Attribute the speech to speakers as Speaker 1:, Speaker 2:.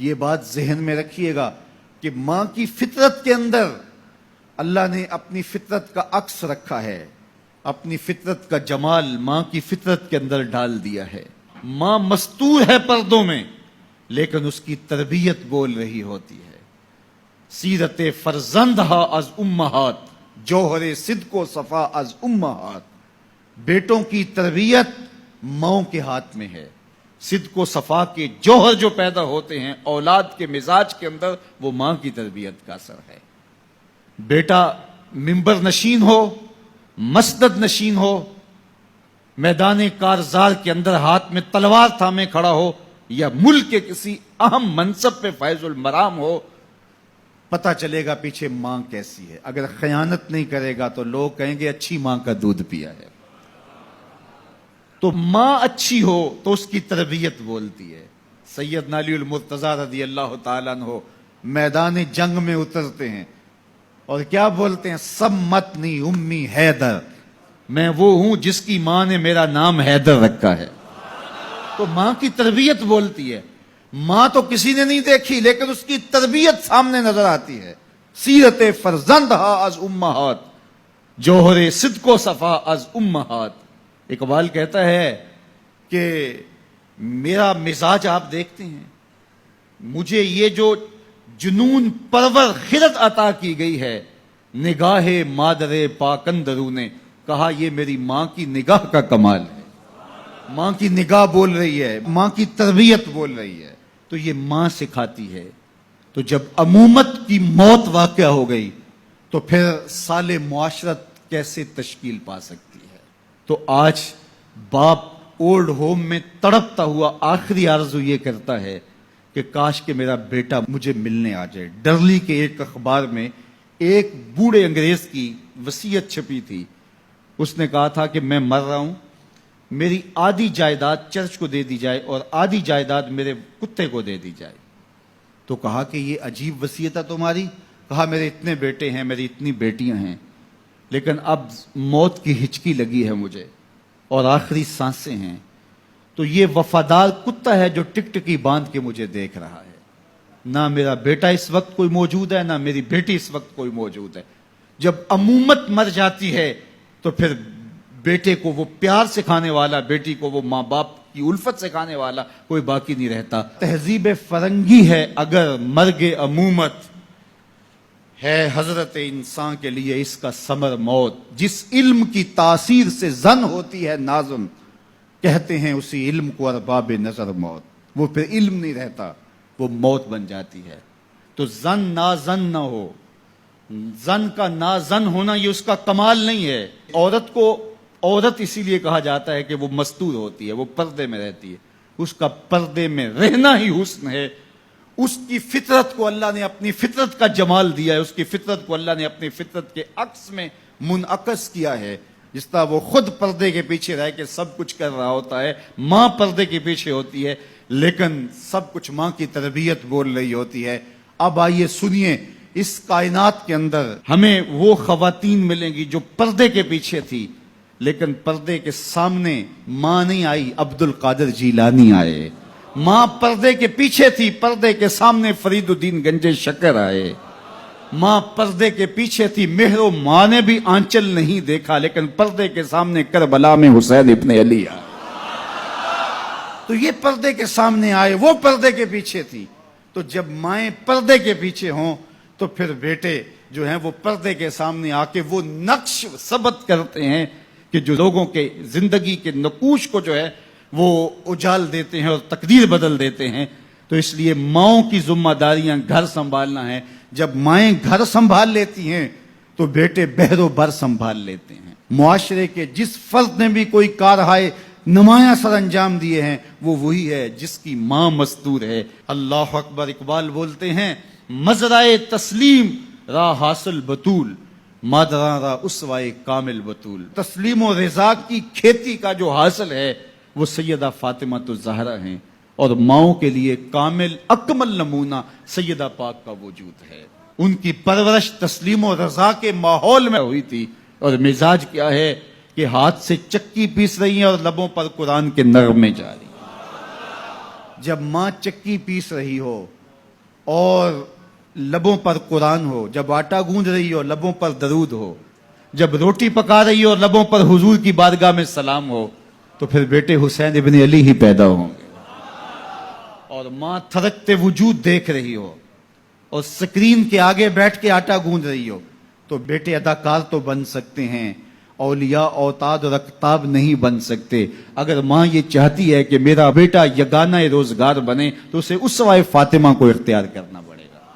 Speaker 1: یہ بات ذہن میں رکھیے گا کہ ماں کی فطرت کے اندر اللہ نے اپنی فطرت کا عکس رکھا ہے، اپنی فطرت کا جمال ماں کی فطرت کے اندر ڈال دیا ہے۔ ماں مستور ہے پردوں میں، لیکن اس کی تربیت بول رہی ہوتی ہے۔ سیرت فرزندہا از امہات، جوہر صدق و صفا از امہات۔ بیٹوں کی تربیت ماں کے ہاتھ میں ہے۔ صدق و صفا کے جوہر جو پیدا ہوتے ہیں اولاد کے مزاج کے اندر، وہ ماں کی تربیت کا اثر ہے۔ بیٹا منبر نشین ہو، مسند نشین ہو، میدان کارزار کے اندر ہاتھ میں تلوار تھامے کھڑا ہو، یا ملک کے کسی اہم منصب پہ فائز المرام ہو، پتہ چلے گا پیچھے ماں کیسی ہے۔ اگر خیانت نہیں کرے گا تو لوگ کہیں گے اچھی ماں کا دودھ پیا ہے۔ تو ماں اچھی ہو تو اس کی تربیت بولتی ہے۔ سیدنا علی المرتضیٰ رضی اللہ تعالیٰ عنہ میدان جنگ میں اترتے ہیں اور کیا بولتے ہیں؟ سب متنی امی حیدر، میں وہ ہوں جس کی ماں نے میرا نام حیدر رکھا ہے۔ تو ماں کی تربیت بولتی ہے۔ ماں تو کسی نے نہیں دیکھی، لیکن اس کی تربیت سامنے نظر آتی ہے۔ سیرت فرزندہا از امہات، جوہر صدق و صفا از امہات۔ اقبال کہتا ہے کہ میرا مزاج آپ دیکھتے ہیں، مجھے یہ جو جنون پرور خرد عطا کی گئی ہے، نگاہ مادر پاکندرو نے کہا یہ میری ماں کی نگاہ کا کمال ہے۔ ماں کی نگاہ بول رہی ہے، ماں کی تربیت بول رہی ہے، تو یہ ماں سکھاتی ہے۔ تو جب امومت کی موت واقع ہو گئی تو پھر سال معاشرت کیسے تشکیل پا سکتی ہے؟ تو آج باپ اولڈ ہوم میں تڑپتا ہوا آخری آرزو یہ کرتا ہے کہ کاش کہ میرا بیٹا مجھے ملنے آ جائے۔ ڈرلی کے ایک اخبار میں ایک بوڑھے انگریز کی وصیت چھپی تھی۔ اس نے کہا تھا کہ میں مر رہا ہوں، میری آدھی جائیداد چرچ کو دے دی جائے اور آدھی جائیداد میرے کتے کو دے دی جائے۔ تو کہا کہ یہ عجیب وصیت ہے تمہاری۔ کہا میرے اتنے بیٹے ہیں، میری اتنی بیٹیاں ہیں، لیکن اب موت کی ہچکی لگی ہے مجھے اور آخری سانسیں ہیں، تو یہ وفادار کتا ہے جو ٹک ٹکی باندھ کے مجھے دیکھ رہا ہے۔ نہ میرا بیٹا اس وقت کوئی موجود ہے، نہ میری بیٹی اس وقت کوئی موجود ہے۔ جب امومت مر جاتی ہے تو پھر بیٹے کو وہ پیار سکھانے والا، بیٹی کو وہ ماں باپ کی الفت سکھانے والا کوئی باقی نہیں رہتا۔ تہذیب فرنگی ہے اگر مرگ امومت، ہے حضرت انسان کے لیے اس کا ثمر موت۔ جس علم کی تاثیر سے زن ہوتی ہے نازم، کہتے ہیں اسی علم کو ارباب نظر موت۔ وہ پھر علم نہیں رہتا، وہ موت بن جاتی ہے۔ تو زن نازن نہ ہو، زن کا نازن ہونا یہ اس کا کمال نہیں ہے۔ عورت کو عورت اسی لیے کہا جاتا ہے کہ وہ مستور ہوتی ہے، وہ پردے میں رہتی ہے۔ اس کا پردے میں رہنا ہی حسن ہے۔ اس کی فطرت کو اللہ نے اپنی فطرت کا جمال دیا ہے، اس کی فطرت کو اللہ نے اپنی فطرت کے عکس میں منعکس کیا ہے۔ جس طرح وہ خود پردے کے پیچھے رہ کے سب کچھ کر رہا ہوتا ہے، ماں پردے کے پیچھے ہوتی ہے، لیکن سب کچھ ماں کی تربیت بول رہی ہوتی ہے۔ اب آئیے سنیے، اس کائنات کے اندر ہمیں وہ خواتین ملیں گی جو پردے کے پیچھے تھی، لیکن پردے کے سامنے ماں نہیں آئی، عبد القادر جیلانی آئے۔ ماں پردے کے پیچھے تھی، پردے کے سامنے فرید الدین گنج شکر آئے۔ ماں پردے کے پیچھے تھی، مہر و ماں نے بھی آنچل نہیں دیکھا، لیکن پردے کے سامنے کربلا میں حسین ابن علی آئے۔ تو یہ پردے کے سامنے آئے، وہ پردے کے پیچھے تھی۔ تو جب مائیں پردے کے پیچھے ہوں تو پھر بیٹے جو ہیں وہ پردے کے سامنے آ کے وہ نقش ثبت کرتے ہیں کہ جو لوگوں کے زندگی کے نقوش کو جو ہے وہ اجال دیتے ہیں اور تقدیر بدل دیتے ہیں۔ تو اس لیے ماؤں کی ذمہ داریاں گھر سنبھالنا ہے۔ جب مائیں گھر سنبھال لیتی ہیں تو بیٹے بحر و بر سنبھال لیتے ہیں۔ معاشرے کے جس فرد نے بھی کوئی کارہائے نمایاں سر انجام دیے ہیں، وہ وہی ہے جس کی ماں مستور ہے۔ اللہ اکبر۔ اقبال بولتے ہیں مزرعے تسلیم را حاصل بطول، مادراں را اسوائے کامل بطول۔ تسلیم و رضا کی کھیتی کا جو حاصل ہے وہ سیدہ فاطمہ الزہرا ہیں، اور ماؤں کے لیے کامل اکمل نمونہ سیدہ پاک کا وجود ہے۔ ان کی پرورش تسلیم و رضا کے ماحول میں ہوئی تھی، اور مزاج کیا ہے کہ ہاتھ سے چکی پیس رہی ہیں اور لبوں پر قرآن کے نغمے جاری ہیں۔ جب ماں چکی پیس رہی ہو اور لبوں پر قرآن ہو، جب آٹا گوندھ رہی ہو لبوں پر درود ہو، جب روٹی پکا رہی ہو لبوں پر حضور کی بارگاہ میں سلام ہو، تو پھر بیٹے حسین ابن علی ہی پیدا ہوں گے۔ اور ماں تھرکتے وجود دیکھ رہی ہو اور سکرین کے آگے بیٹھ کے آٹا گوندھ رہی ہو، تو بیٹے اداکار تو بن سکتے ہیں، اولیاء اوتاد اور اقطاب نہیں بن سکتے۔ اگر ماں یہ چاہتی ہے کہ میرا بیٹا یگانہ روزگار بنے تو اسے اسوہ فاطمہ کو اختیار کرنا پڑے۔